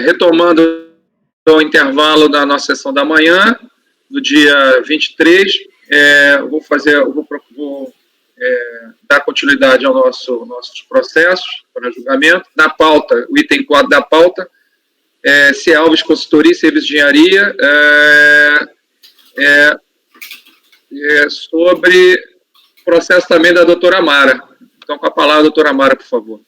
Retomando o intervalo da nossa sessão da manhã, do dia 23, vou dar continuidade aos nossos processos para julgamento. Na pauta, o item 4 da pauta, C. Alves Consultoria e Serviço de Engenharia, sobre o processo também da doutora Mara. Então, com a palavra, doutora Mara, por favor.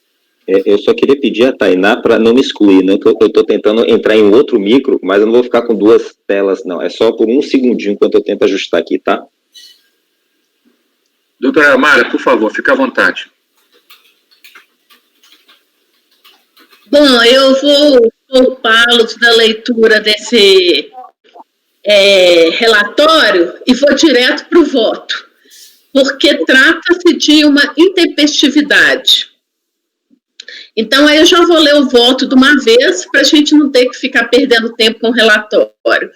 Eu só queria pedir a Tainá para não me excluir, né? Eu estou tentando entrar em outro micro, mas eu não vou ficar com duas telas, não. É só por um segundinho enquanto eu tento ajustar aqui, tá? Doutora Mara, por favor, fique à vontade. Bom, eu vou poupá-los da leitura desse relatório e vou direto para o voto, porque trata-se de uma intempestividade. Então, aí eu já vou ler o voto de uma vez, para a gente não ter que ficar perdendo tempo com o relatório.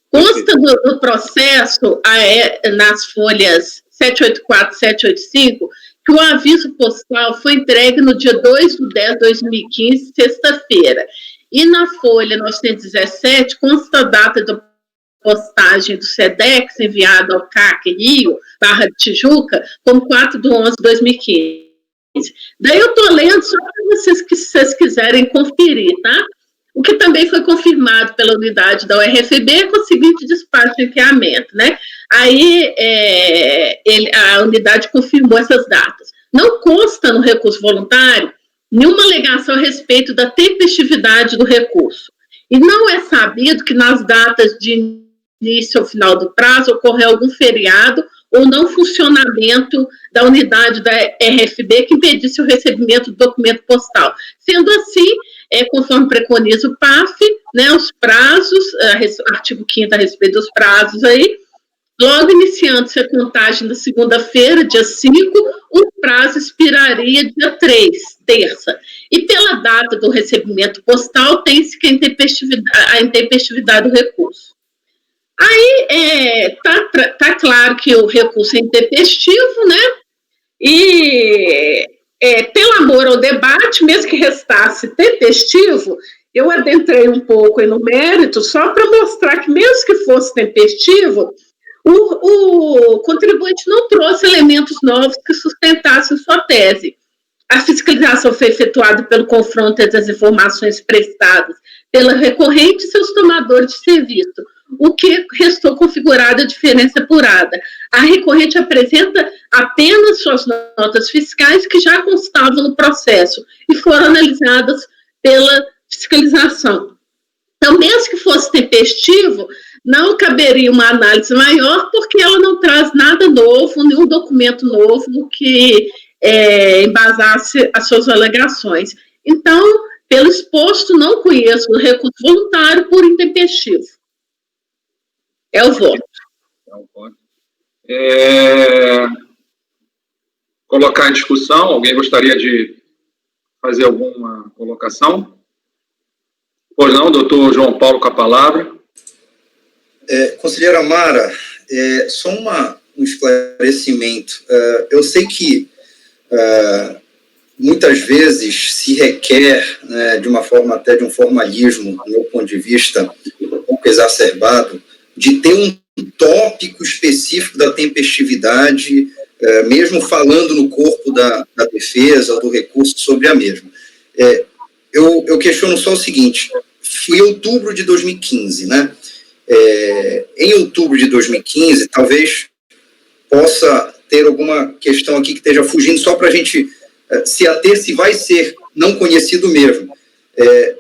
Consta do processo, nas folhas 784 e 785, que o aviso postal foi entregue no dia 2/10/2015, sexta-feira. E na folha 917, consta a data da postagem do SEDEX, enviado ao CAC Rio, Barra de Tijuca, como 4/11/2015. Daí eu estou lendo só para vocês quiserem conferir, tá? O que também foi confirmado pela unidade da URFB com o seguinte despacho de encaminhamento, né? Aí a unidade confirmou essas datas. Não consta no recurso voluntário nenhuma alegação a respeito da tempestividade do recurso. E não é sabido que nas datas de início ao final do prazo ocorreu algum feriado ou não funcionamento da unidade da RFB que impedisse o recebimento do documento postal. Sendo assim, conforme preconiza o PAF, né, os prazos, artigo 5º a respeito dos prazos aí, logo iniciando-se a contagem da segunda-feira, dia 5, o prazo expiraria dia 3, terça. E pela data do recebimento postal, tem-se que a intempestividade do recurso. Aí, tá claro que o recurso é intempestivo, né? E, pelo amor ao debate, mesmo que restasse tempestivo, eu adentrei um pouco no mérito, só para mostrar que, mesmo que fosse tempestivo, o contribuinte não trouxe elementos novos que sustentassem sua tese. A fiscalização foi efetuada pelo confronto entre as informações prestadas pela recorrente e seus tomadores de serviço, o que restou configurada a diferença apurada. A recorrente apresenta apenas suas notas fiscais que já constavam no processo e foram analisadas pela fiscalização. Então, mesmo que fosse tempestivo, não caberia uma análise maior, porque ela não traz nada novo, nenhum documento novo que embasasse as suas alegações. Então, pelo exposto, não conheço o recurso voluntário por intempestivo. É o voto. Colocar em discussão, alguém gostaria de fazer alguma colocação? Pois não, doutor João Paulo com a palavra. Conselheira Mara, só um esclarecimento. Eu sei que muitas vezes se requer, né, de uma forma até de um formalismo, do meu ponto de vista, um pouco exacerbado, de ter um tópico específico da tempestividade, mesmo falando no corpo da defesa, do recurso sobre a mesma. Eu questiono só o seguinte: foi em outubro de 2015, né? Em outubro de 2015, talvez possa ter alguma questão aqui que esteja fugindo, só para a gente se ater se vai ser não conhecido mesmo.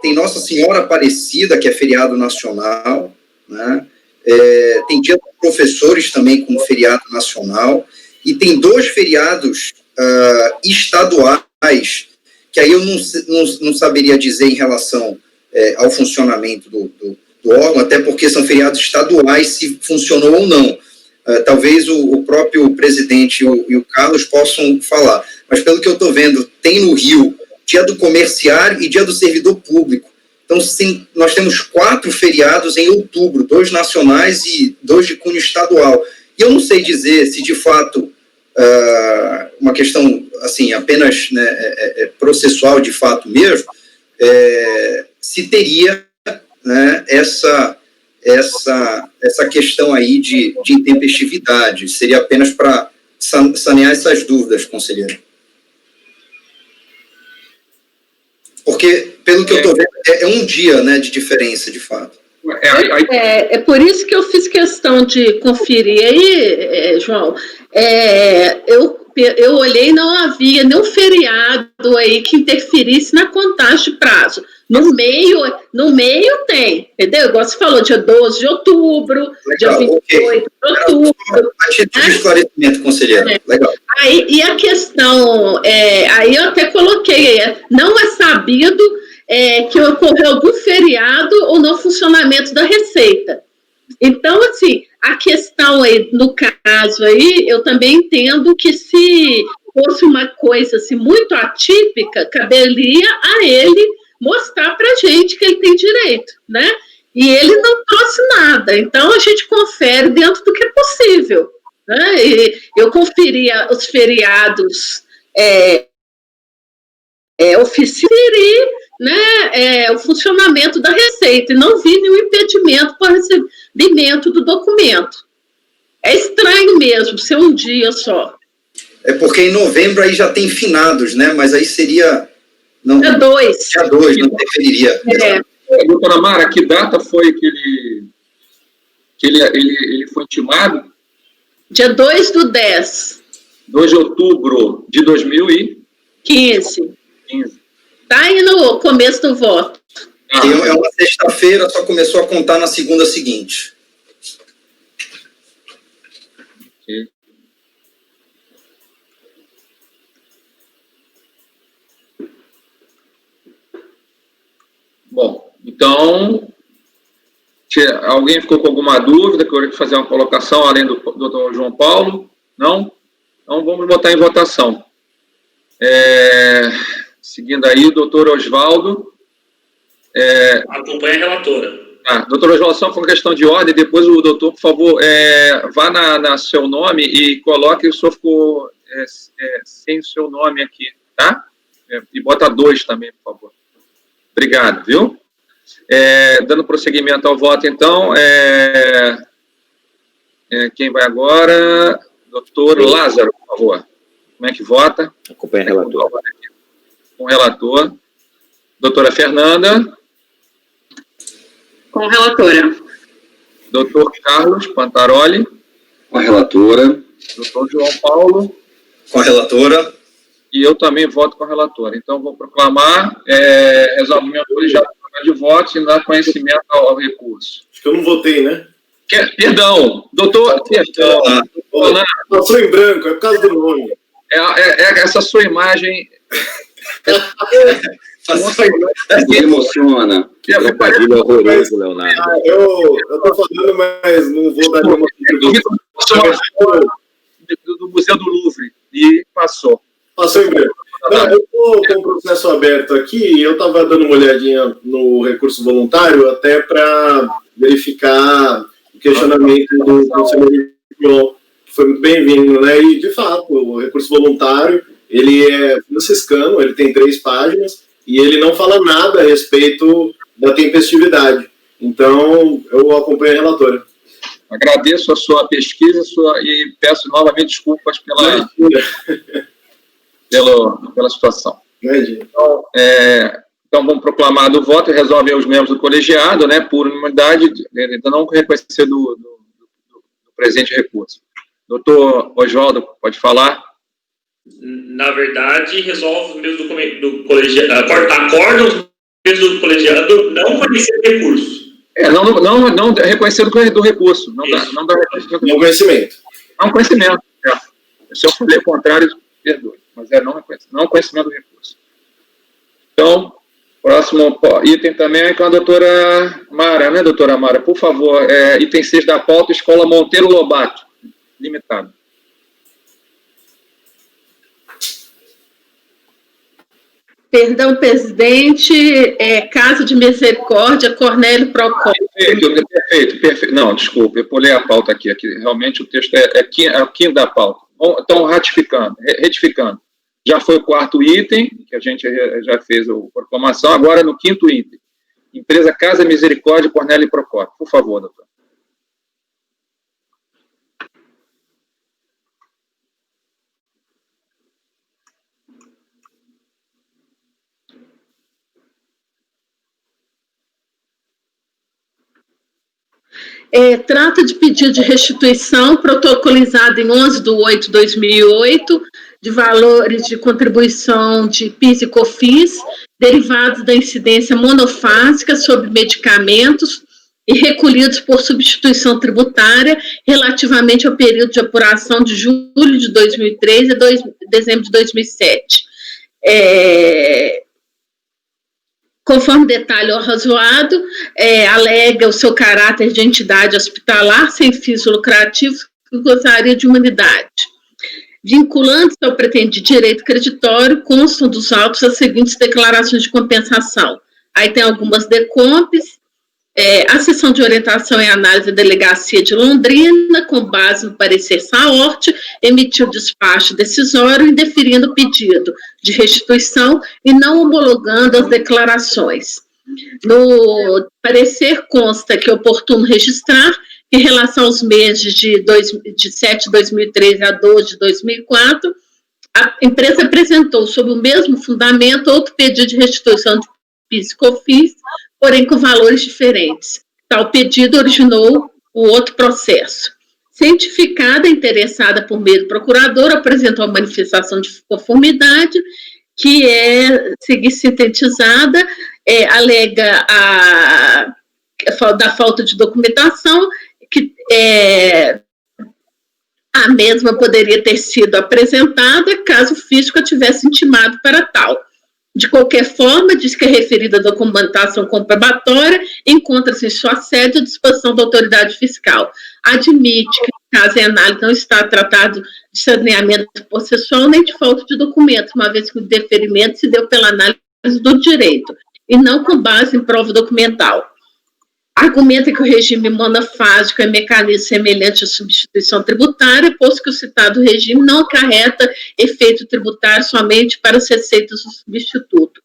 Tem Nossa Senhora Aparecida, que é feriado nacional, né? Tem Dia dos Professores também como feriado nacional, e tem 2 feriados estaduais, que aí eu não saberia dizer em relação ao funcionamento do órgão, até porque são feriados estaduais, se funcionou ou não. Talvez o próprio presidente e o Carlos possam falar, mas pelo que eu estou vendo, tem no Rio Dia do Comerciário e Dia do Servidor Público. Então, sim, nós temos 4 feriados em outubro, 2 nacionais e 2 de cunho estadual. E eu não sei dizer se, de fato, uma questão, assim, apenas, né, processual, de fato mesmo, se teria, né, essa questão aí de intempestividade. Seria apenas para sanear essas dúvidas, conselheiro. Porque, pelo que eu estou vendo, é um dia, né, de diferença, de fato. É por isso que eu fiz questão de conferir aí, João. Eu olhei e não havia nenhum feriado aí que interferisse na contagem de prazo. No meio tem, entendeu? Igual você falou, dia 12 de outubro, legal, dia 28 de outubro. A título de esclarecimento, conselheiro. Legal. E a questão, aí eu até coloquei, não é sabido que ocorreu algum feriado ou no funcionamento da Receita. Então, assim, a questão aí, no caso aí, eu também entendo que se fosse uma coisa assim, muito atípica, caberia a ele mostrar para a gente que ele tem direito, né? E ele não trouxe nada, então a gente confere dentro do que é possível, né? E eu conferia os feriados oficiais, né, o funcionamento da Receita, e não vi nenhum impedimento para o recebimento do documento. É estranho mesmo, ser um dia só. É porque em novembro aí já tem finados, né? Mas aí seria... Não, dia 2. Dia 2, não interferiria. Doutora Mara, que data foi que ele foi intimado? Dia 2/10. 2 de outubro de 2015. Está aí no começo do voto. É uma sexta-feira, só começou a contar na segunda seguinte. Okay. Bom, então, alguém ficou com alguma dúvida? Queria fazer uma colocação além do doutor João Paulo? Não? Então, vamos botar em votação. Seguindo aí, o doutor Oswaldo. Acompanha a relatora. Doutor Oswaldo, só por questão de ordem, depois o doutor, por favor, vá na seu nome e coloque, o senhor ficou sem o seu nome aqui, tá? E bota 2 também, por favor. Obrigado, viu? Dando prosseguimento ao voto, então, quem vai agora? Doutor Lázaro, por favor. Como é que vota? Acompanha a relatora. Com o relator. Doutora Fernanda. Com a relatora. Doutor Carlos Pantaroli. Com a relatora. Doutor João Paulo. Com a relatora. E eu também voto com a relatora. Então, vou proclamar resolvimento já de votos e dar conhecimento ao recurso. Acho que eu não votei, né? Perdão, doutor. Perdão. Passou em branco, é por causa do nome. Essa sua imagem. Me emociona. Trocadilho horroroso, Leonardo. Eu tô falando, mas não vou dar nenhuma. Do Museu do Louvre. E passou. Passou em branco. Não, eu estou com o processo aberto aqui, eu estava dando uma olhadinha no recurso voluntário até para verificar o questionamento do conselheiro, que foi muito bem-vindo, né? E, de fato, o recurso voluntário, ele é franciscano, ele tem 3 páginas, e ele não fala nada a respeito da tempestividade. Então, eu acompanho a relatora. Agradeço a sua pesquisa e peço novamente desculpas pela situação. Então, vamos proclamar do voto e resolvem os membros do colegiado, né, por unanimidade, ainda não reconhecer do presente recurso. Doutor Oswaldo, pode falar? Na verdade, resolve os membros do colegiado, acordam os membros do colegiado não conhecer o recurso. Não reconhecer do recurso. Não dá conhecimento. Não conhecimento. Se eu falei o contrário, perdoe. Mas não conhecimento do recurso. Então, próximo item também é com a doutora Mara, né, doutora Mara? Por favor, item 6 da pauta, Escola Monteiro Lobato, limitado. Perdão, presidente, Casa de Misericórdia, Cornélio Procópio. Perfeito. Não, desculpa, eu pulei a pauta aqui realmente o texto é o quinto da pauta. Então, retificando. Já foi o 4º item, que a gente já fez a proclamação. Agora, no 5º item. Empresa Casa Misericórdia, Cornélio Procópio. Por favor, doutor. Trata de pedido de restituição protocolizado em 11/8/2008 de valores de contribuição de PIS e COFINS derivados da incidência monofásica sobre medicamentos e recolhidos por substituição tributária relativamente ao período de apuração de julho de 2003 a dezembro de 2007. Conforme detalhe arrazoado, alega o seu caráter de entidade hospitalar sem fins lucrativos que gozaria de imunidade. Vinculantes ao pretendido direito creditório, constam dos autos as seguintes declarações de compensação. Aí tem algumas decompes, a sessão de orientação e análise da Delegacia de Londrina, com base no parecer Saorte, emitiu despacho decisório indeferindo o pedido de restituição e não homologando as declarações. No parecer consta que é oportuno registrar que, em relação aos meses de 7 de 2013 a 12 de 2004, a empresa apresentou, sob o mesmo fundamento, outro pedido de restituição de PIS e COFINS, porém com valores diferentes. Tal pedido originou o outro processo. Cientificada, interessada por meio do procurador, apresentou a manifestação de conformidade, que seguir sintetizada, alega da falta de documentação, que a mesma poderia ter sido apresentada caso o físico a tivesse intimado para tal. De qualquer forma, diz que a referida documentação comprobatória encontra-se em sua sede à disposição da autoridade fiscal. Admite que, no caso em análise, não está tratado de saneamento processual nem de falta de documentos, uma vez que o deferimento se deu pela análise do direito, e não com base em prova documental. Argumenta que o regime monofásico é mecanismo semelhante à substituição tributária, posto que o citado regime não acarreta efeito tributário somente para as receitas do substituto,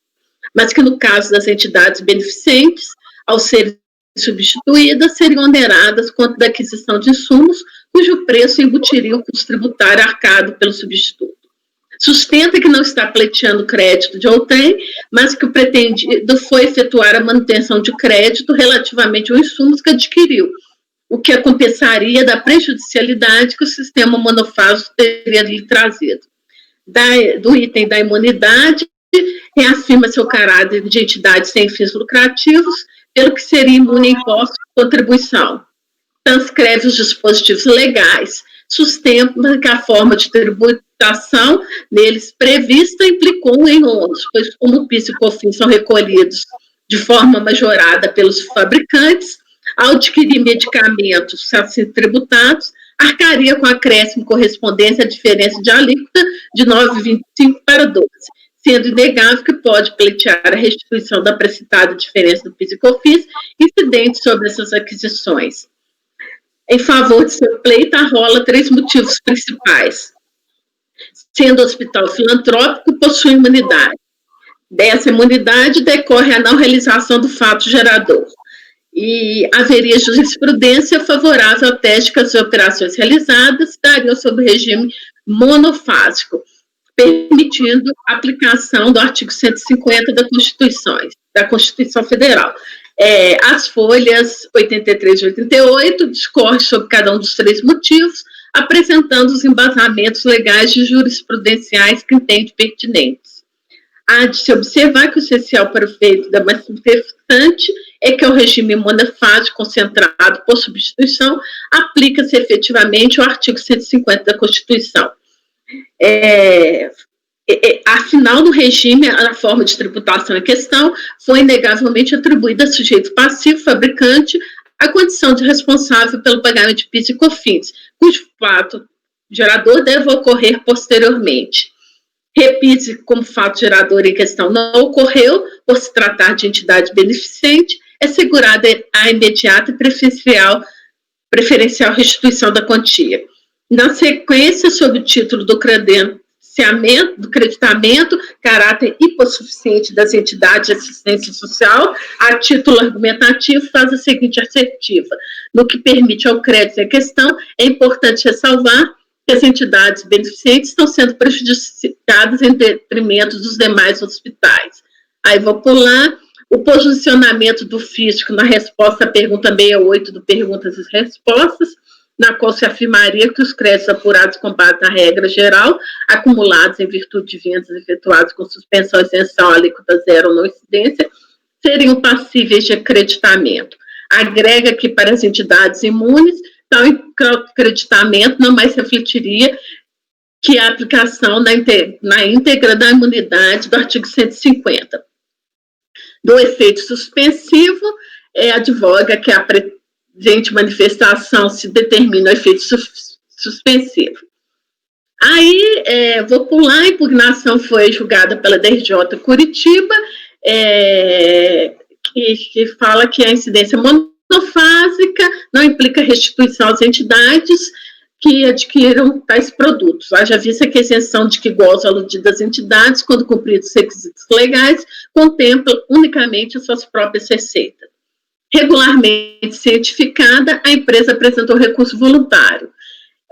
mas que no caso das entidades beneficentes, ao serem substituídas, seriam oneradas quanto da aquisição de insumos, cujo preço embutiria o custo tributário arcado pelo substituto. Sustenta que não está pleiteando crédito de outrem, mas que o pretendido foi efetuar a manutenção de crédito relativamente aos insumos que adquiriu, o que a compensaria da prejudicialidade que o sistema monofásico teria lhe trazido. Do item da imunidade, reafirma seu caráter de entidade sem fins lucrativos, pelo que seria imune a impostos de contribuição. Transcreve os dispositivos legais, sustenta que a forma de tributação neles prevista implicou em ônus, pois como o PIS e COFINS são recolhidos de forma majorada pelos fabricantes, ao adquirir medicamentos assim tributados, arcaria com acréscimo correspondente à diferença de alíquota de 9,25 para 12, sendo inegável que pode pleitear a restituição da precitada diferença do PIS e COFINS incidente sobre essas aquisições. Em favor de seu pleito, arrola 3 motivos principais. Sendo hospital filantrópico, possui imunidade. Dessa imunidade decorre a não realização do fato gerador. E haveria jurisprudência favorável ao teste que as operações realizadas dariam sob o regime monofásico, permitindo a aplicação do artigo 150 da Constituição Federal. As folhas 83 e 88 discorrem sobre cada um dos 3 motivos, apresentando os embasamentos legais e jurisprudenciais que entende pertinentes. Há de se observar que o essencial para o feito da mais interessante é que o regime monofásico concentrado por substituição aplica-se efetivamente o artigo 150 da Constituição. Afinal, no regime, a forma de tributação em questão foi inegavelmente atribuída a sujeito passivo, fabricante, a condição de responsável pelo pagamento de PIS e COFINS, cujo fato gerador deve ocorrer posteriormente. Repite como fato gerador em questão não ocorreu, por se tratar de entidade beneficente, é assegurada a imediata e preferencial restituição da quantia. Na sequência, sob o título do credente financiamento, do creditamento, caráter hipossuficiente das entidades de assistência social, a título argumentativo, faz a seguinte assertiva: no que permite ao crédito em questão, é importante ressalvar que as entidades beneficentes estão sendo prejudicadas em detrimento dos demais hospitais. Aí vou pular o posicionamento do físico na resposta à pergunta 68 do Perguntas e Respostas, na qual se afirmaria que os créditos apurados com base na regra geral, acumulados em virtude de vendas efetuadas com suspensão isenção, alíquota zero ou não incidência, seriam passíveis de acreditamento. Agrega que para as entidades imunes, tal acreditamento não mais refletiria que a aplicação na íntegra da imunidade do artigo 150. Do efeito suspensivo, advoga que a presente manifestação se determina o efeito suspensivo. Aí, vou pular, a impugnação foi julgada pela DRJ Curitiba, que fala que a incidência monofásica não implica restituição às entidades que adquiram tais produtos. Haja vista que a isenção de que gozam aludidas entidades, quando cumpridos os requisitos legais, contempla unicamente as suas próprias receitas. Regularmente cientificada, a empresa apresentou recurso voluntário,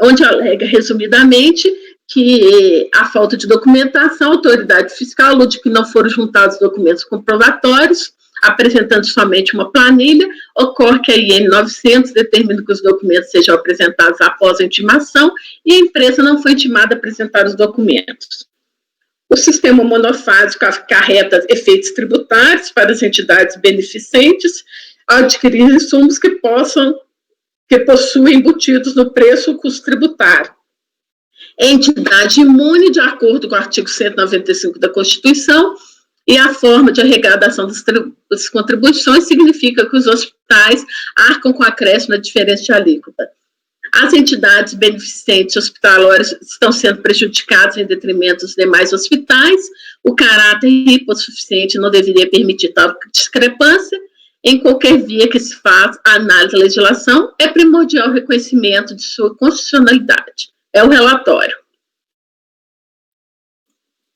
onde alega, resumidamente, que a falta de documentação, a autoridade fiscal alude que não foram juntados documentos comprobatórios, apresentando somente uma planilha, ocorre que a IN 900 determina que os documentos sejam apresentados após a intimação e a empresa não foi intimada a apresentar os documentos. O sistema monofásico acarreta efeitos tributários para as entidades beneficentes ao adquirir insumos que possuem embutidos no preço o custo tributário. Entidade imune, de acordo com o artigo 195 da Constituição, e a forma de arrecadação das contribuições significa que os hospitais arcam com acréscimo na diferença de alíquota. As entidades beneficentes hospitalares estão sendo prejudicadas em detrimento dos demais hospitais, o caráter hipossuficiente não deveria permitir tal discrepância. Em qualquer via que se faz a análise da legislação, é primordial o reconhecimento de sua constitucionalidade. É o relatório.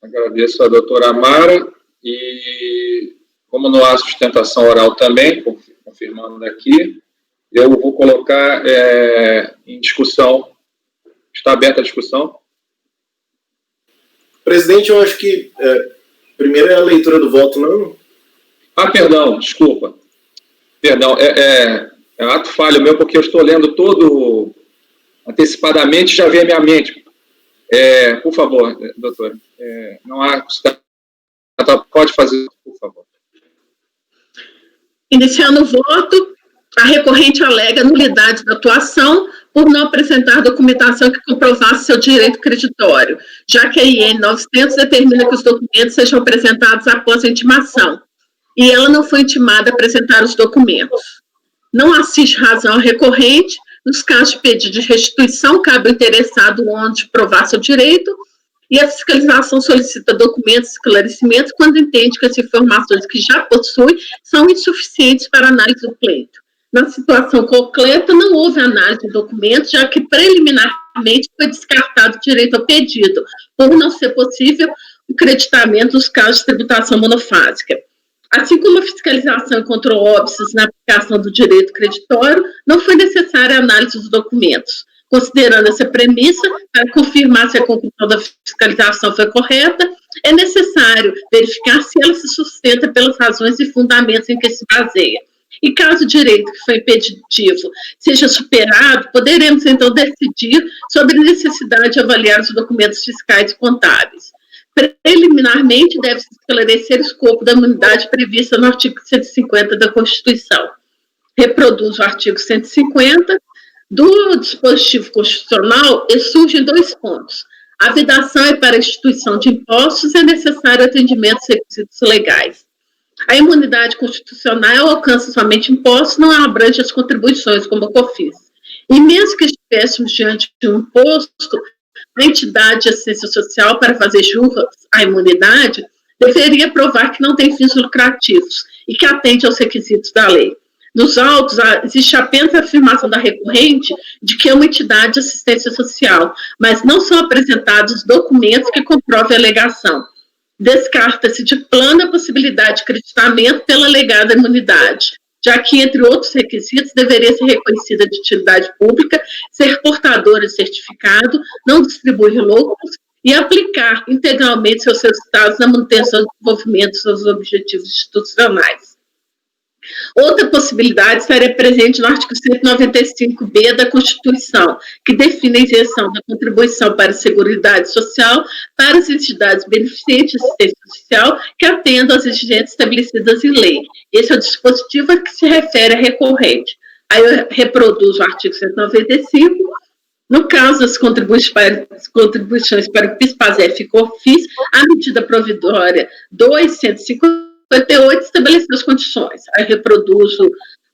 Agradeço a doutora Amara. E como não há sustentação oral também, confirmando aqui, eu vou colocar em discussão. Está aberta a discussão? Presidente, eu acho que primeiro é a leitura do voto, não? Perdão, desculpa. Perdão, é ato falho meu, porque eu estou lendo todo antecipadamente, já veio à minha mente. Por favor, doutora, não há... Pode fazer, por favor. Iniciando o voto, a recorrente alega nulidade da atuação por não apresentar documentação que comprovasse seu direito creditório, já que a IN 900 determina que os documentos sejam apresentados após a intimação, e ela não foi intimada a apresentar os documentos. Não assiste razão à recorrente, nos casos de pedido de restituição, cabe ao interessado onde provar seu direito, e a fiscalização solicita documentos e esclarecimentos quando entende que as informações que já possui são insuficientes para análise do pleito. Na situação concreta, não houve análise de documentos, já que preliminarmente foi descartado o direito ao pedido, por não ser possível o creditamento dos casos de tributação monofásica. Assim como a fiscalização encontrou óbices na aplicação do direito creditório, não foi necessária a análise dos documentos. Considerando essa premissa, para confirmar se a conclusão da fiscalização foi correta, é necessário verificar se ela se sustenta pelas razões e fundamentos em que se baseia. E caso o direito que foi impeditivo seja superado, poderemos então decidir sobre a necessidade de avaliar os documentos fiscais e contábeis. Preliminarmente, deve-se esclarecer o escopo da imunidade prevista no artigo 150 da Constituição. Reproduz o artigo 150 do dispositivo constitucional, e surgem dois pontos. A vedação é para a instituição de impostos, é necessário atendimento dos requisitos legais. A imunidade constitucional alcança somente impostos, não abrange as contribuições, como eu fiz. E mesmo que estivéssemos diante de um imposto, a entidade de assistência social, para fazer jus à imunidade, deveria provar que não tem fins lucrativos e que atende aos requisitos da lei. Nos autos, existe apenas a afirmação da recorrente de que é uma entidade de assistência social, mas não são apresentados documentos que comprovem a alegação. Descarta-se de plano a possibilidade de acreditamento pela alegada imunidade, já que, entre outros requisitos, deveria ser reconhecida de utilidade pública, ser portadora de certificado, não distribuir lucros e aplicar integralmente seus resultados na manutenção do desenvolvimento dos seus objetivos institucionais. Outra possibilidade estaria presente no artigo 195b da Constituição, que define a isenção da contribuição para a Seguridade Social para as entidades beneficentes de assistência social que atendam às exigências estabelecidas em lei. Esse é o dispositivo a que se refere a recorrente. Aí eu reproduzo o artigo 195. No caso das contribuições para o PIS, PASEF e COFINS, a medida provisória 258 estabeleceu as condições. Aí reproduzo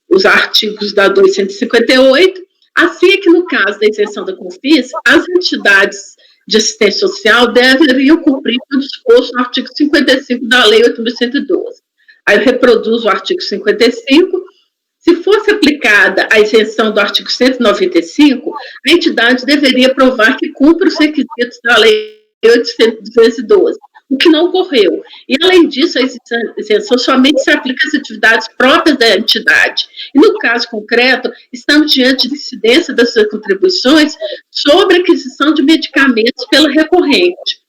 os artigos da 258. Assim é que, no caso da isenção da COFINS, as entidades de assistência social deveriam cumprir o disposto no artigo 55 da Lei 8.112. Aí eu reproduzo o artigo 55. Se fosse aplicada a isenção do artigo 195, a entidade deveria provar que cumpre os requisitos da Lei 8.212, o que não ocorreu. E, além disso, a isenção somente se aplica às atividades próprias da entidade. E, no caso concreto, estamos diante de incidência das suas contribuições sobre a aquisição de medicamentos pela recorrente.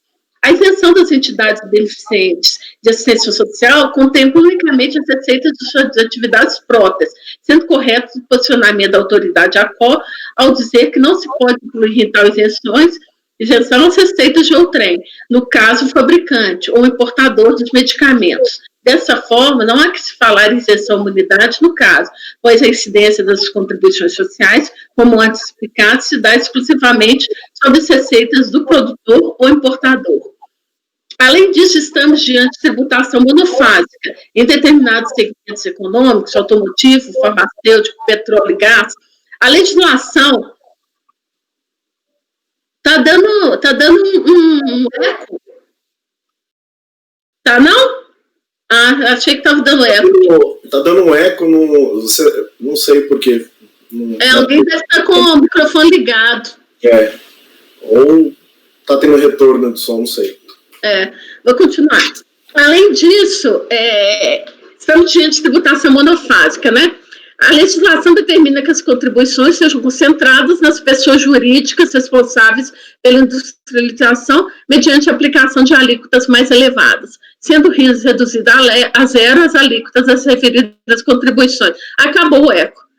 A isenção das entidades beneficentes de assistência social contempla unicamente as receitas de suas atividades próprias, sendo correto o posicionamento da autoridade ACO ao dizer que não se pode incluir em tal isenção as receitas de outrem, no caso, o fabricante ou importador dos medicamentos. Dessa forma, não há que se falar em isenção imunidade no caso, pois a incidência das contribuições sociais, como antes explicado, se dá exclusivamente sobre as receitas do produtor ou importador. Além disso, estamos diante de tributação monofásica em determinados segmentos econômicos, automotivo, farmacêutico, petróleo e gás. A legislação está dando um eco. Tá, não? Ah, achei que estava dando eco. Está dando um eco, não sei por quê. Alguém deve estar com o microfone ligado. Ou está tendo retorno de som, não sei. Vou continuar. Além disso, estamos diante de tributação monofásica, né? A legislação determina que as contribuições sejam concentradas nas pessoas jurídicas responsáveis pela industrialização mediante a aplicação de alíquotas mais elevadas, sendo reduzida a zero as alíquotas das referidas contribuições. Acabou o eco.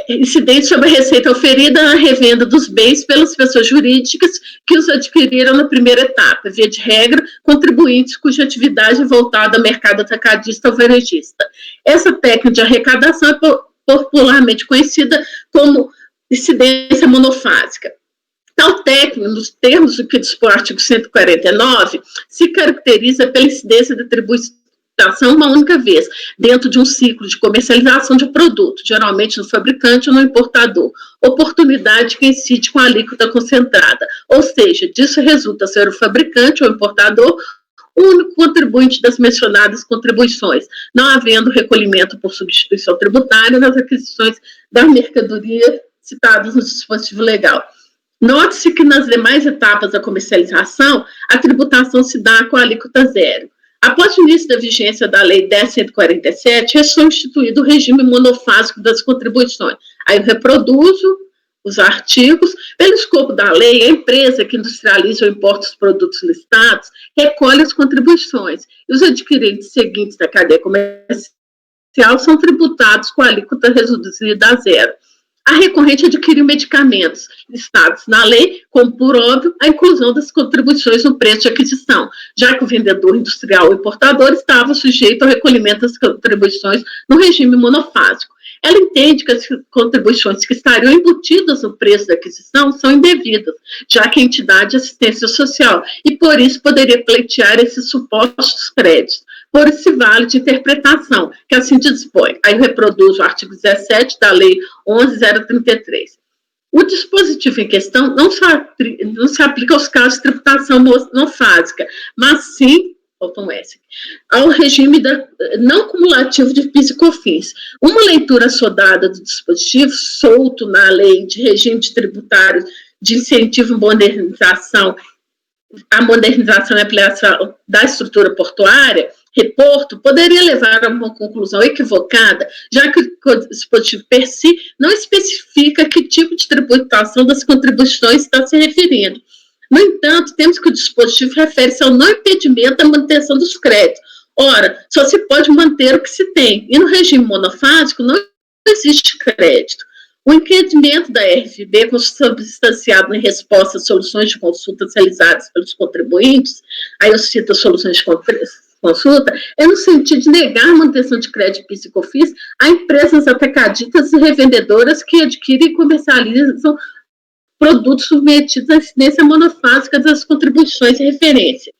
Incidente sobre a receita oferida na revenda dos bens pelas pessoas jurídicas que os adquiriram na primeira etapa, via de regra, contribuintes cuja atividade é voltada ao mercado atacadista ou varejista. Essa técnica de arrecadação é popularmente conhecida como incidência monofásica. Tal técnica, nos termos do que dispõe o artigo 149, se caracteriza pela incidência de atribuição uma única vez, dentro de um ciclo de comercialização de produto, geralmente no fabricante ou no importador, oportunidade que incide com a alíquota concentrada, ou seja, disso resulta ser o fabricante ou importador o único contribuinte das mencionadas contribuições, não havendo recolhimento por substituição tributária nas aquisições da mercadoria citadas no dispositivo legal. Note-se que nas demais etapas da comercialização, a tributação se dá com a alíquota zero. Após o início da vigência da Lei 10.147, é só instituído o regime monofásico das contribuições. Aí eu reproduzo os artigos. Pelo escopo da lei, a empresa que industrializa ou importa os produtos listados recolhe as contribuições. E os adquirentes seguintes da cadeia comercial são tributados com a alíquota reduzida a zero. A recorrente adquiriu medicamentos listados na lei, como, por óbvio, a inclusão das contribuições no preço de aquisição, já que o vendedor industrial ou importador estava sujeito ao recolhimento das contribuições no regime monofásico. Ela entende que as contribuições que estariam embutidas no preço da aquisição são indevidas, já que a entidade de assistência social, e por isso poderia pleitear esses supostos créditos, por esse vale de interpretação, que assim dispõe. Aí eu reproduzo o artigo 17 da Lei 11.033. O dispositivo em questão não se aplica aos casos de tributação monofásica, mas sim falta um S, ao regime não cumulativo de PIS e COFINS. Uma leitura assodada do dispositivo, solto na lei de regime de tributário de incentivo e modernização, a modernização e ampliação da estrutura portuária, reporto, poderia levar a uma conclusão equivocada, já que o dispositivo per si não especifica que tipo de tributação das contribuições está se referindo. No entanto, temos que o dispositivo refere-se ao não impedimento da manutenção dos créditos. Ora, só se pode manter o que se tem, e no regime monofásico não existe crédito. O impedimento da RFB, consubstanciado em resposta a soluções de consulta realizadas pelos contribuintes, aí eu cito as soluções de consulta, é no sentido de negar a manutenção de crédito PIS e COFINS a empresas atacadistas e revendedoras que adquirem e comercializam produtos submetidos à incidência monofásica das contribuições de referência.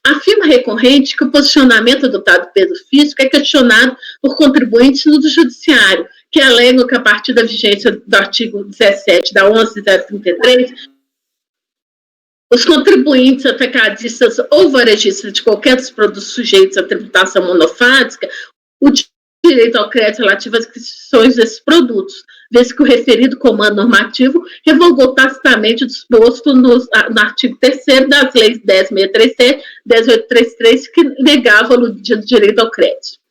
Afirma recorrente que o posicionamento adotado pelo físico é questionado por contribuintes no judiciário, que alegam que, a partir da vigência do artigo 17 da 11.033, os contribuintes atacadistas ou varejistas de qualquer dos produtos sujeitos à tributação monofásica, o direito ao crédito relativo às aquisições desses produtos, vez que o referido comando normativo revogou tacitamente o disposto no artigo 3º das leis 10.637 e 10.833, que negavam o direito ao crédito.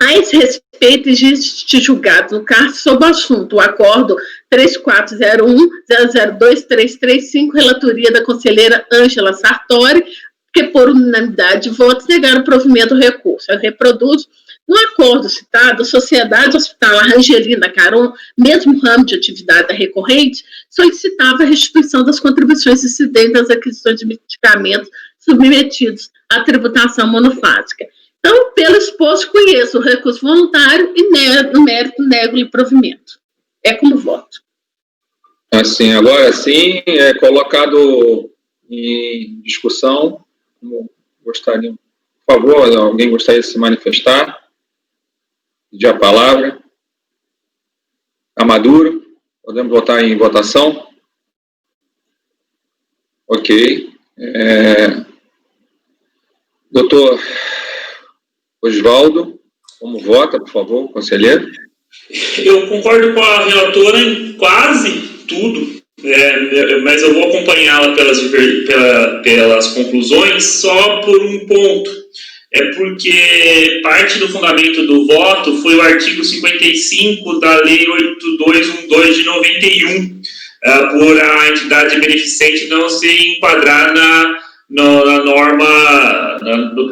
A esse respeito, existe julgado no CARF sobre o assunto, o acordo 3401-002-335, relatoria da conselheira Ângela Sartori, que por unanimidade de votos negaram o provimento do recurso. Eu reproduzo. No acordo citado, a Sociedade Hospitalar Angelina Caron, mesmo ramo de atividade da recorrente, solicitava a restituição das contribuições incidentes das aquisições de medicamentos submetidos à tributação monofásica. Então, pelo exposto, conheço o recurso voluntário e, no mérito, nego-lhe provimento. É como voto. Assim, agora sim, é colocado em discussão. Gostaria, por favor, alguém gostaria de se manifestar? Pedir a palavra. Está maduro? Podemos votar em votação? Ok. Doutor Osvaldo, como vota, por favor, conselheiro? Eu concordo com a relatora em quase tudo, mas eu vou acompanhá-la pelas conclusões só por um ponto. É porque parte do fundamento do voto foi o artigo 55 da Lei 8212 de 91, por a entidade beneficente não se enquadrar na norma,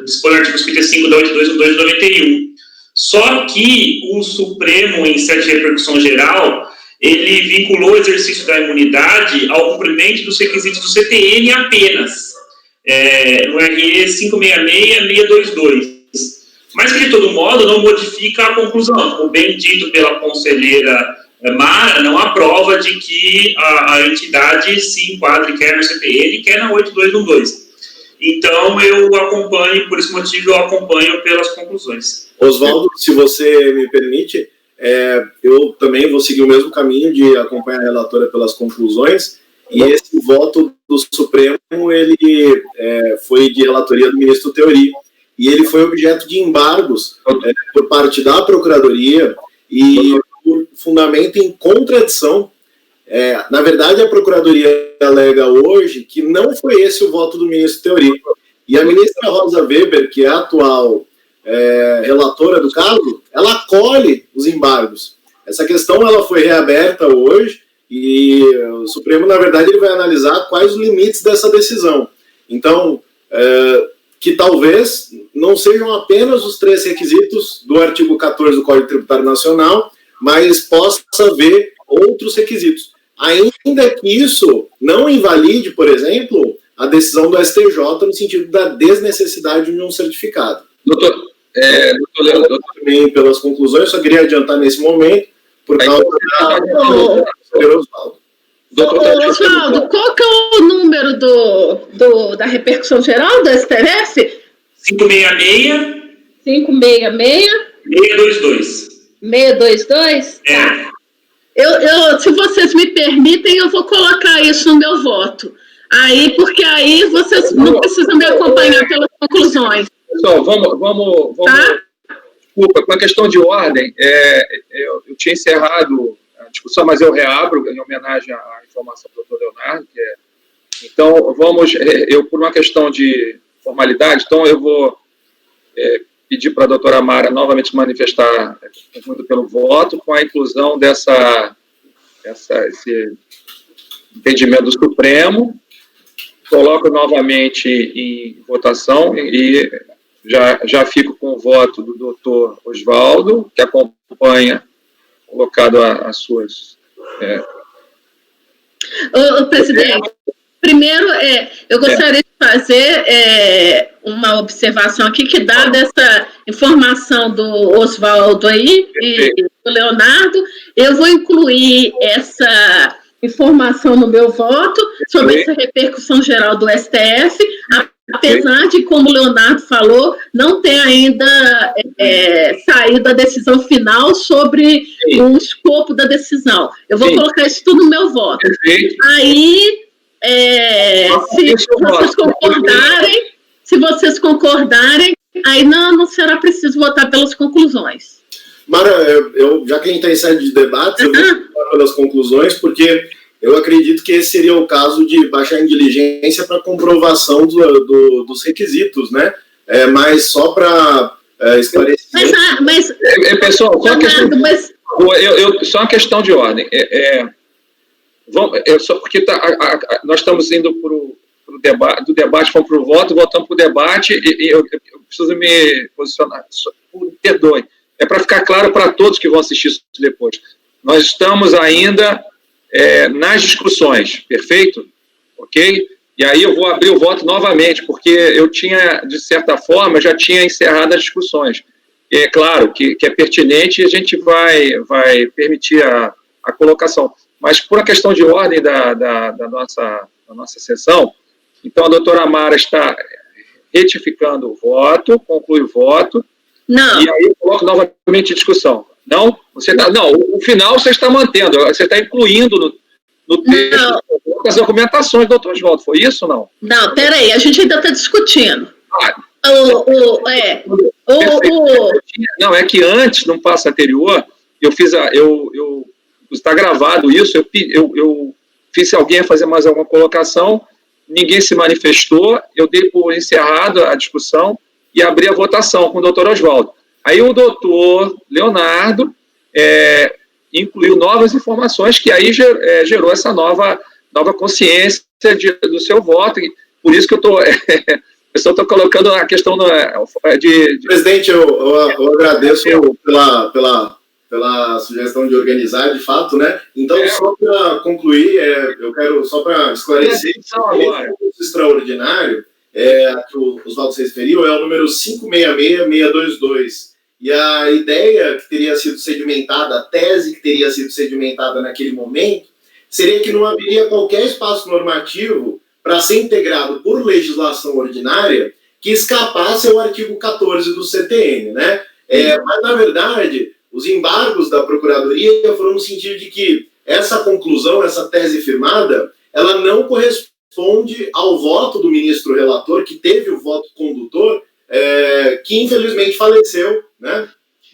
dispõe no artigo 55 da 8212 de 91. Só que o Supremo, em sede de repercussão geral, ele vinculou o exercício da imunidade ao cumprimento dos requisitos do CTN apenas, no RE 566-622. Mas que, de todo modo, não modifica a conclusão. Como bem dito pela conselheira Mara, não há prova de que a entidade se enquadre quer no CTN, quer na 8212. Então, eu acompanho, por esse motivo, eu acompanho pelas conclusões. Osvaldo, se você me permite, eu também vou seguir o mesmo caminho de acompanhar a relatora pelas conclusões, e esse voto do Supremo, ele foi de relatoria do ministro Teori, e ele foi objeto de embargos por parte da Procuradoria e por fundamento em contradição. Na verdade, a Procuradoria alega hoje que não foi esse o voto do ministro Teori. E a ministra Rosa Weber, que é a atual relatora do caso, ela acolhe os embargos. Essa questão ela foi reaberta hoje e o Supremo, na verdade, ele vai analisar quais os limites dessa decisão. Então, que talvez não sejam apenas os 3 requisitos do artigo 14 do Código Tributário Nacional, mas possa haver outros requisitos. Ainda que isso não invalide, por exemplo, a decisão do STJ no sentido da desnecessidade de um certificado. Doutor Leandro, também pelas conclusões, só queria adiantar nesse momento, por causa do Osvaldo. Osvaldo, qual que é o número da repercussão geral do STF? 566. 622? 622? Tá. Se vocês me permitem, eu vou colocar isso no meu voto. Aí, porque aí vocês não precisam me acompanhar pelas conclusões. Pessoal, vamos Tá? Desculpa, com a questão de ordem, eu tinha encerrado a discussão, mas eu reabro em homenagem à informação do Dr. Leonardo, então, por uma questão de formalidade, então eu vou pedir para a doutora Mara novamente se manifestar muito pelo voto, com a inclusão esse entendimento do Supremo, coloco novamente em votação e já fico com o voto do doutor Oswaldo, que acompanha, colocado as suas... Ô, presidente, primeiro, eu gostaria de fazer uma observação aqui, que dada essa informação do Oswaldo aí e do Leonardo, eu vou incluir essa informação no meu voto sobre essa repercussão geral do STF, apesar de, como o Leonardo falou, não ter ainda saído a decisão final sobre o escopo da decisão. Eu vou colocar isso tudo no meu voto. Aí, se vocês concordarem, aí não será preciso votar pelas conclusões. Mara, já que a gente está em sede de debates, eu vou votar pelas conclusões, porque eu acredito que esse seria o caso de baixar em diligência para comprovação dos requisitos, né? Mas só para esclarecer... Pessoal, só uma questão de ordem. Porque nós estamos indo do debate, vamos para o voto, voltamos para o debate, e eu preciso me posicionar. Perdoe. É para ficar claro para todos que vão assistir isso depois. Nós estamos ainda nas discussões, perfeito? Ok? E aí eu vou abrir o voto novamente, porque eu tinha, de certa forma, já tinha encerrado as discussões. É claro que é pertinente e a gente vai permitir a colocação. Mas por uma questão de ordem da nossa sessão, então a doutora Mara está retificando o voto, conclui o voto, Não. E aí eu coloco novamente em discussão. Não? O final você está mantendo, você está incluindo no texto as argumentações do doutor Oswaldo. Foi isso ou não? Não, peraí, a gente ainda está discutindo. Não, é que antes, num passo anterior, eu fiz está gravado isso, eu fiz se alguém ia fazer mais alguma colocação, ninguém se manifestou, eu dei por encerrado a discussão e abri a votação com o doutor Oswaldo. Aí o doutor Leonardo incluiu novas informações, que aí gerou essa nova consciência do seu voto, e por isso que eu só estou colocando a questão de... Presidente, eu agradeço pela sugestão de organizar, de fato, né? Então, só para concluir, eu quero, só para esclarecer, o extraordinário, que o Oswaldo se referiu, é o número 566622. E a ideia que teria sido sedimentada, a tese que teria sido sedimentada naquele momento, seria que não haveria qualquer espaço normativo para ser integrado por legislação ordinária que escapasse ao artigo 14 do CTN, né? Mas, na verdade, os embargos da Procuradoria foram no sentido de que essa conclusão, essa tese firmada, ela não corresponde ao voto do ministro relator, que teve o voto condutor, que infelizmente faleceu, né?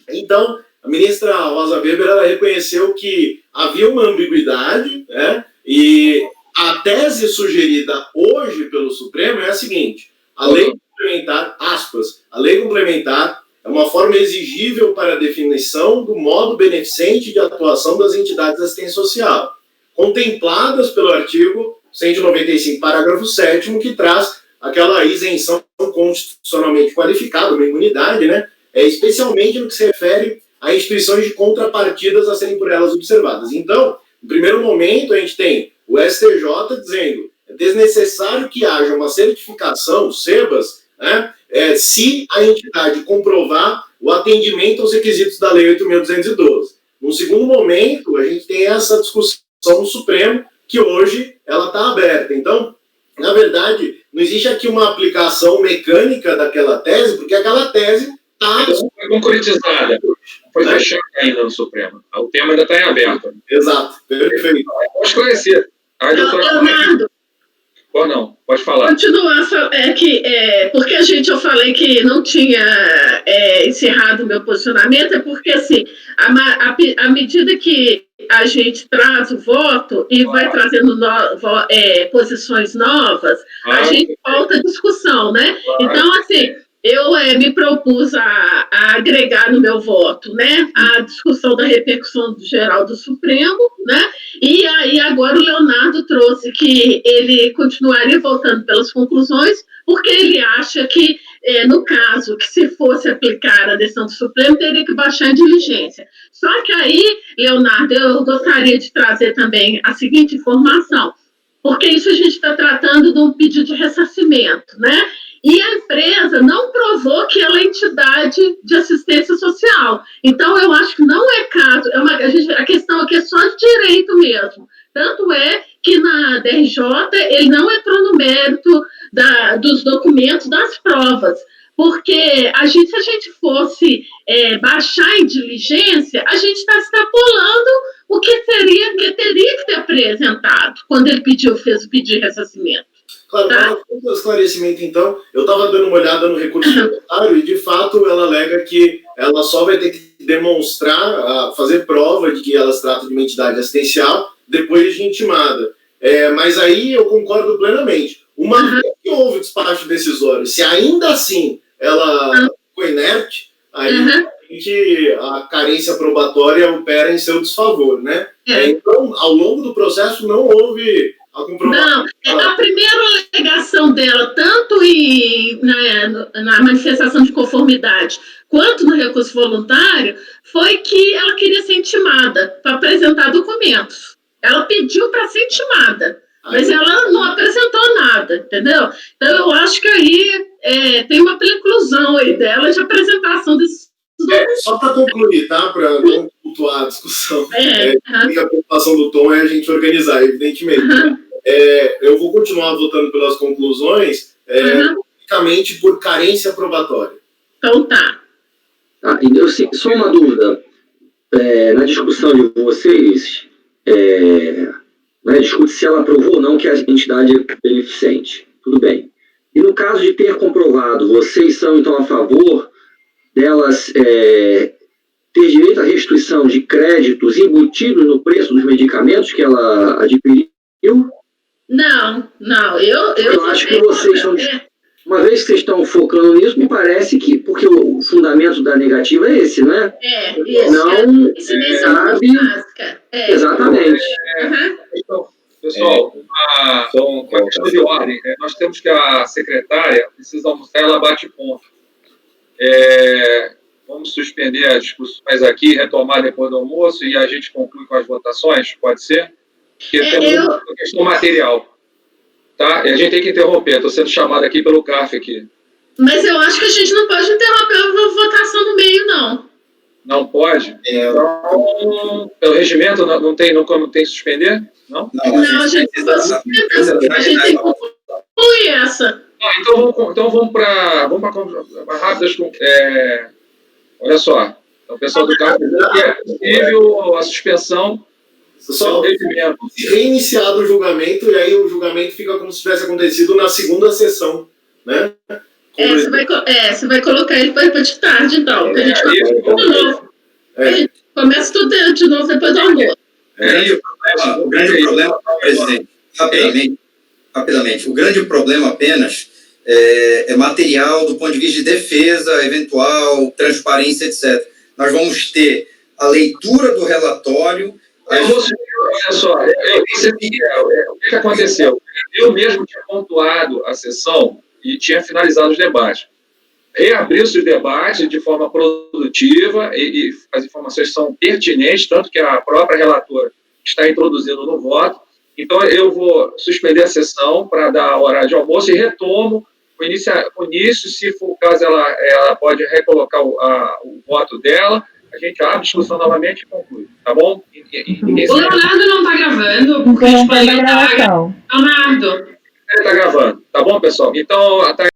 Então, a ministra Rosa Weber, ela reconheceu que havia uma ambiguidade, né? E a tese sugerida hoje pelo Supremo é a seguinte: a lei complementar, aspas, a lei complementar é uma forma exigível para a definição do modo beneficente de atuação das entidades de assistência social, contempladas pelo artigo 195, parágrafo 7º, que traz aquela isenção constitucionalmente qualificada, uma imunidade, né? Especialmente no que se refere a instituições de contrapartidas a serem por elas observadas. Então, no primeiro momento, a gente tem o STJ dizendo que é desnecessário que haja uma certificação, o SEBAS, né, se a entidade comprovar o atendimento aos requisitos da Lei 8.212. No segundo momento, a gente tem essa discussão no Supremo, que hoje ela está aberta. Então, na verdade, não existe aqui uma aplicação mecânica daquela tese, porque aquela tese está... Foi concretizada, foi fechada ainda no Supremo. O tema ainda está em aberto. Exato, perfeito. Vou esclarecer. Leonardo, Ou não? Pode falar. Continuar, porque eu falei que não tinha encerrado o meu posicionamento, é porque, assim, à medida que a gente traz o voto e vai trazendo posições novas, a gente volta à discussão, né? Então, assim, eu me propus a agregar no meu voto, né, a discussão da repercussão geral do Supremo, né, e aí agora o Leonardo trouxe que ele continuaria votando pelas conclusões, porque ele acha que, no caso, que se fosse aplicar a decisão do Supremo, teria que baixar a diligência. Só que aí, Leonardo, eu gostaria de trazer também a seguinte informação, porque isso a gente está tratando de um pedido de ressarcimento, né? E a empresa não provou que ela é entidade de assistência social. Então, eu acho que não é caso, a questão aqui é só de direito mesmo. Tanto é que na DRJ ele não entrou no mérito dos documentos, das provas, porque se a gente fosse baixar em diligência, a gente está extrapolando o que teria que ter apresentado quando ele fez o pedido de ressarcimento. Claro, para um esclarecimento, então, eu estava dando uma olhada no recurso voluntário e, de fato, ela alega que ela só vai ter que demonstrar, fazer prova de que ela se trata de uma entidade assistencial depois de intimada. Mas aí eu concordo plenamente. Uma vez que houve o despacho decisório, se ainda assim ela ficou inerte, aí que a carência probatória opera em seu desfavor, né? Então, ao longo do processo, não houve a comprovação. Não, a primeira alegação dela, tanto na manifestação de conformidade quanto no recurso voluntário, foi que ela queria ser intimada para apresentar documentos. Ela pediu para ser intimada, mas ela não apresentou nada, entendeu? Então, eu acho que aí tem uma preclusão aí dela de apresentação desses documentos. Só para concluir, tá? Para não pontuar a discussão. A preocupação do Tom é a gente organizar, evidentemente. Eu vou continuar votando pelas conclusões, unicamente por carência probatória. Então tá. Só uma dúvida. Na discussão de vocês, discute se ela aprovou ou não que a entidade é beneficente. Tudo bem. E no caso de ter comprovado, vocês são então a favor delas ter direito à restituição de créditos embutidos no preço dos medicamentos que ela adquiriu? Não, eu acho que vocês estão... Uma vez que vocês estão focando nisso, me parece que... Porque o fundamento da negativa é esse, não é? Isso. Não sabe... Exatamente. Então, pessoal, uma questão de ordem. Nós temos que a secretária precisa almoçar, ela bate ponto. Vamos suspender as discussões aqui, retomar depois do almoço e a gente conclui com as votações, pode ser? Porque temos uma questão material, tá? E a gente tem que interromper, estou sendo chamado aqui pelo CARF aqui. Mas eu acho que a gente não pode interromper a votação no meio, não. Não pode? Então, pelo regimento, não tem suspender? Não? Não, a gente tem que concluir essa. Então vamos para rápidas. Olha só, o pessoal do CARF é possível a suspensão. Só reiniciado o julgamento, e aí o julgamento fica como se tivesse acontecido na segunda sessão, né? Você vai colocar ele para de tarde, então. A gente começa tudo de novo depois do almoço. O grande problema, presidente, rapidamente, o grande problema apenas é material do ponto de vista de defesa, eventual, transparência, etc. Nós vamos ter a leitura do relatório. Olha só, o que aconteceu? Eu mesmo tinha pontuado a sessão e tinha finalizado os debates. Reabriu-se os debates de forma produtiva e as informações são pertinentes, tanto que a própria relatora está introduzindo no voto. Então, eu vou suspender a sessão para dar a hora de almoço e retomo o início, se for o caso, ela pode recolocar o voto dela. A gente abre a discussão novamente e conclui, tá bom? O Leonardo não está gravando, porque a gente pode Leonardo. Ele está gravando, tá bom, pessoal? Então,